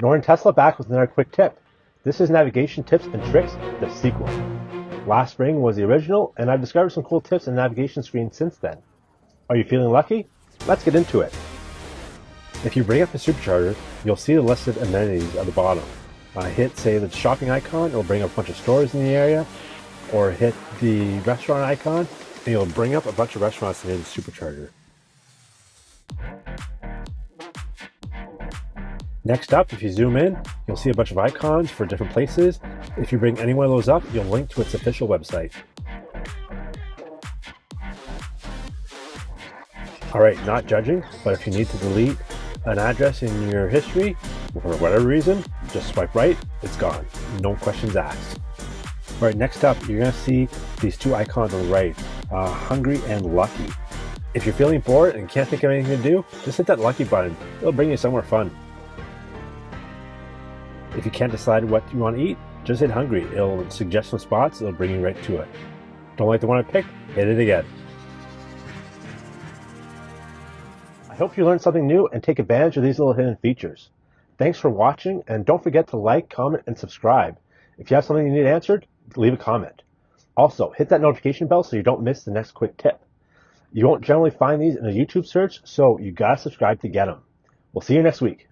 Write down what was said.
Norton Tesla back with another quick tip. This is Navigation Tips and Tricks, the sequel. Last spring was the original, and I've discovered some cool tips in the navigation screen since then. Are you feeling lucky? Let's get into it. If you bring up the supercharger, you'll see the listed amenities at the bottom. Hit, say, the shopping icon, it'll bring up a bunch of stores in the area, or hit the restaurant icon, and it'll bring up a bunch of restaurants near the supercharger. Next up, if you zoom in, you'll see a bunch of icons for different places. If you bring any one of those up, you'll link to its official website. Alright, not judging, but if you need to delete an address in your history, for whatever reason, just swipe right, it's gone. No questions asked. Alright, next up, you're going to see these two icons on the right, Hungry and Lucky. If you're feeling bored and can't think of anything to do, just hit that Lucky button. It'll bring you somewhere fun. If you can't decide what you want to eat, just hit Hungry. It'll suggest some spots, it'll bring you right to it. Don't like the one I picked? Hit it again. I hope you learned something new and take advantage of these little hidden features. Thanks for watching, and don't forget to like, comment, and subscribe. If you have something you need answered, leave a comment. Also, hit that notification bell so you don't miss the next quick tip. You won't generally find these in a YouTube search, so you gotta subscribe to get them. We'll see you next week.